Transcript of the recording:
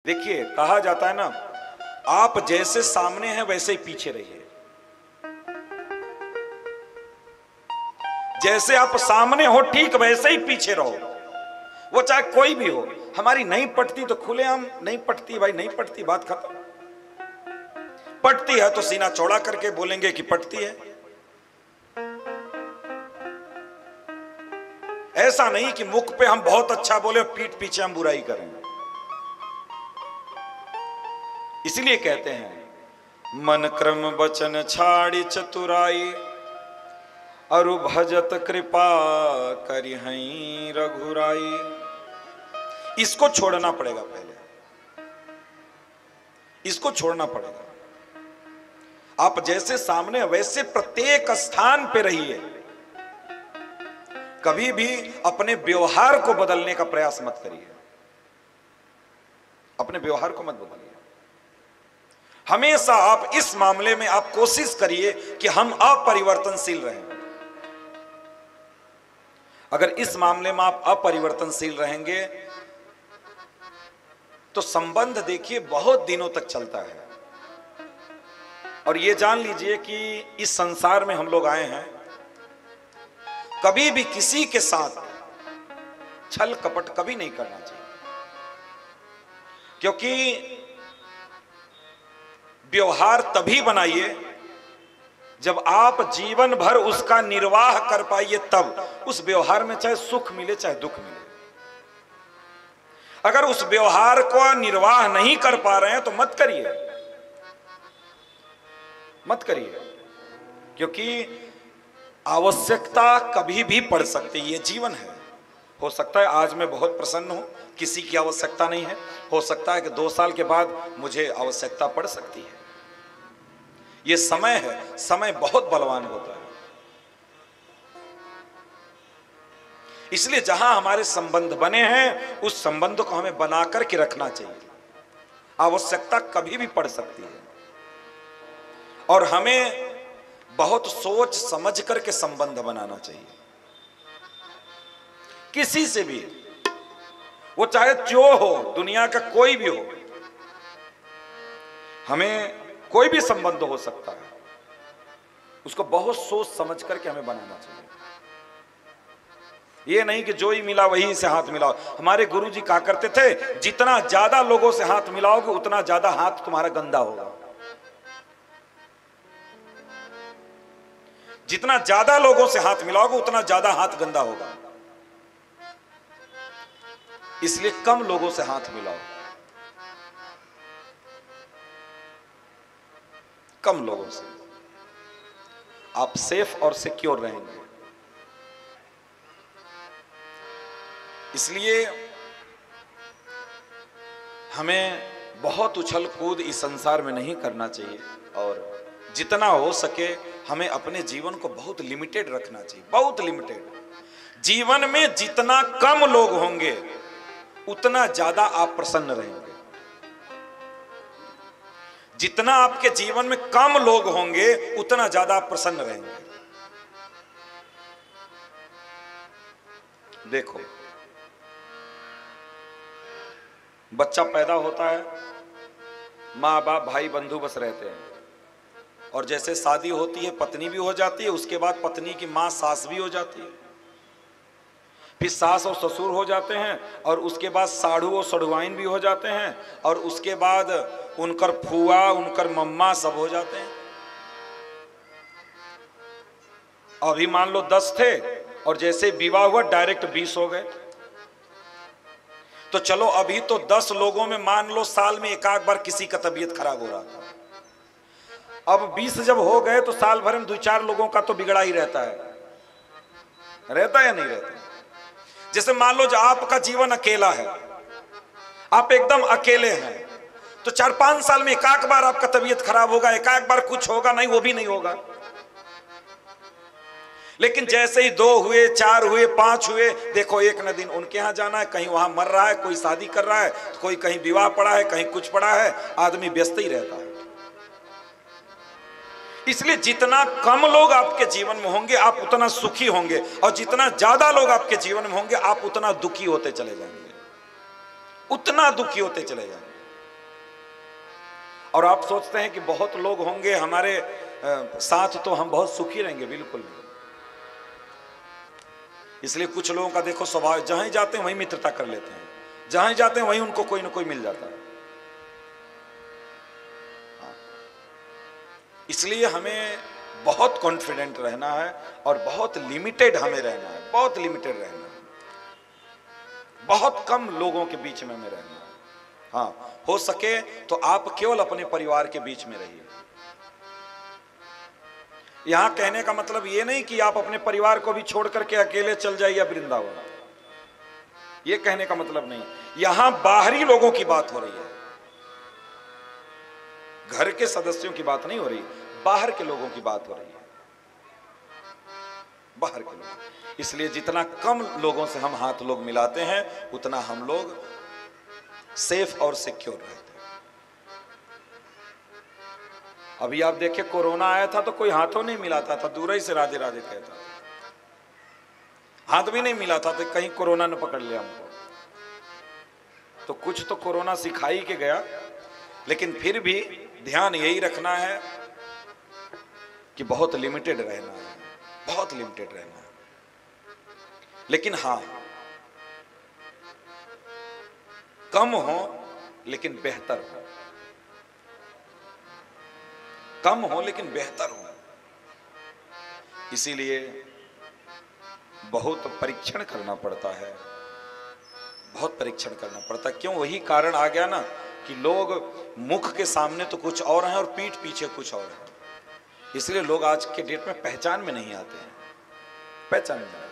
देखिए, कहा जाता है ना, आप जैसे सामने हैं वैसे ही पीछे रहिए। जैसे आप सामने हो ठीक वैसे ही पीछे रहो, वो चाहे कोई भी हो। हमारी नहीं पटती तो खुलेआम नहीं पटती, भाई नहीं पटती, बात खत्म। पटती है तो सीना चौड़ा करके बोलेंगे कि पटती है। ऐसा नहीं कि मुख पे हम बहुत अच्छा बोले, पीठ पीछे हम बुराई करें। इसलिए कहते हैं, मन क्रम वचन छाड़ी चतुराई, अरु भजत कृपा करिहई रघुराई। इसको छोड़ना पड़ेगा, पहले इसको छोड़ना पड़ेगा। आप जैसे सामने वैसे प्रत्येक स्थान पे रहिए। कभी भी अपने व्यवहार को बदलने का प्रयास मत करिए। अपने व्यवहार को मत बदलिए। हमेशा आप इस मामले में आप कोशिश करिए कि हम अपरिवर्तनशील रहें। अगर इस मामले में आप अपरिवर्तनशील रहेंगे तो संबंध देखिए बहुत दिनों तक चलता है। और ये जान लीजिए कि इस संसार में हम लोग आए हैं, कभी भी किसी के साथ छल कपट कभी नहीं करना चाहिए। क्योंकि व्यवहार तभी बनाइए जब आप जीवन भर उसका निर्वाह कर पाइए, तब उस व्यवहार में चाहे सुख मिले चाहे दुख मिले। अगर उस व्यवहार को निर्वाह नहीं कर पा रहे हैं तो मत करिए, मत करिए। क्योंकि आवश्यकता कभी भी पड़ सकती है, ये जीवन है। हो सकता है आज मैं बहुत प्रसन्न हूं, किसी की आवश्यकता नहीं है। हो सकता है कि 2 साल के बाद मुझे आवश्यकता पड़ सकती है। ये समय है, समय बहुत बलवान होता है। इसलिए जहां हमारे संबंध बने हैं उस संबंध को हमें बना करके रखना चाहिए। आवश्यकता कभी भी पड़ सकती है और हमें बहुत सोच समझ करके संबंध बनाना चाहिए। किसी से भी, वो चाहे जो हो, दुनिया का कोई भी हो, हमें कोई भी संबंध हो सकता है, उसको बहुत सोच समझ करके हमें बनाना चाहिए। ये नहीं कि जो ही मिला वही से हाथ मिलाओ। हमारे गुरुजी कहा करते थे, जितना ज्यादा लोगों से हाथ मिलाओगे उतना ज्यादा हाथ तुम्हारा गंदा होगा। जितना ज्यादा लोगों से हाथ मिलाओगे उतना ज्यादा हाथ गंदा होगा। इसलिए कम लोगों से हाथ मिलाओ, कम लोगों से आप सेफ और सिक्योर रहेंगे। इसलिए हमें बहुत उछल कूद इस संसार में नहीं करना चाहिए और जितना हो सके हमें अपने जीवन को बहुत लिमिटेड रखना चाहिए, बहुत लिमिटेड। जीवन में जितना कम लोग होंगे उतना ज्यादा आप प्रसन्न रहेंगे। जितना आपके जीवन में कम लोग होंगे उतना ज्यादा आप प्रसन्न रहेंगे। देखो, बच्चा पैदा होता है, माँ बाप भाई बंधु बस रहते हैं, और जैसे शादी होती है पत्नी भी हो जाती है, उसके बाद पत्नी की माँ सास भी हो जाती है, फिर सास और ससुर हो जाते हैं, और उसके बाद साढ़ू और सढ़ुआइन भी हो जाते हैं, और उसके बाद उनकर फुआ उनकर मम्मा सब हो जाते हैं। अभी मान लो 10 थे और जैसे विवाह हुआ डायरेक्ट 20 हो गए। तो चलो अभी तो 10 लोगों में मान लो साल में एक आध बार किसी का तबीयत खराब हो रहा था। अब 20 जब हो गए तो साल भर में 2-4 लोगों का तो बिगड़ा ही रहता है। रहता या नहीं रहता? जैसे मान लो जो आपका जीवन अकेला है, आप एकदम अकेले हैं, तो 4-5 साल में एक आध बार आपका तबीयत खराब होगा, एक आध बार कुछ होगा, नहीं वो भी नहीं होगा। लेकिन जैसे ही 2 हुए, 4 हुए, 5 हुए, देखो एक न दिन उनके यहां जाना है, कहीं वहां मर रहा है, कोई शादी कर रहा है, कोई कहीं विवाह पड़ा है, कहीं कुछ पड़ा है, आदमी व्यस्त ही रहता है। इसलिए जितना कम लोग आपके जीवन में होंगे आप उतना सुखी होंगे, और जितना ज्यादा लोग आपके जीवन में होंगे आप उतना दुखी होते चले जाएंगे, उतना दुखी होते चले जाएंगे। और आप सोचते हैं कि बहुत लोग होंगे हमारे साथ तो हम बहुत सुखी रहेंगे, बिल्कुल नहीं। इसलिए कुछ लोगों का देखो स्वभाव, जहां ही जाते हैं वहीं मित्रता कर लेते हैं, जहां ही जाते हैं वहीं उनको कोई ना कोई मिल जाता है। इसलिए हमें बहुत कॉन्फिडेंट रहना है और बहुत लिमिटेड हमें रहना है, बहुत लिमिटेड रहना है, बहुत कम लोगों के बीच में हमें रहना है। हाँ, हो सके तो आप केवल अपने परिवार के बीच में रहिए। यहां कहने का मतलब ये नहीं कि आप अपने परिवार को भी छोड़ करके अकेले चल जाइए वृंदावन, ये कहने का मतलब नहीं। यहां बाहरी लोगों की बात हो रही है, घर के सदस्यों की बात नहीं हो रही, बाहर के लोगों की बात हो रही है, बाहर के लोग। इसलिए जितना कम लोगों से हम हाथ लोग मिलाते हैं उतना हम लोग सेफ और सिक्योर रहते हैं। अभी आप देखिए, कोरोना आया था तो कोई हाथों नहीं मिलाता था, दूर ही से राधे राधे कहता था, हाथ भी नहीं मिलाता था कहीं कोरोना न पकड़ लिया हमको। तो कुछ तो कोरोना सिखाई के गया, लेकिन फिर भी ध्यान यही रखना है कि बहुत लिमिटेड रहना है, बहुत लिमिटेड रहना है। लेकिन हां, कम हो लेकिन बेहतर हो, कम हो लेकिन बेहतर हो। इसीलिए बहुत परीक्षण करना पड़ता है, बहुत परीक्षण करना पड़ता है। क्यों? वही कारण आ गया ना कि लोग मुख के सामने तो कुछ और हैं और पीठ पीछे कुछ और है। इसलिए लोग आज के डेट में पहचान में नहीं आते हैं, पहचान में।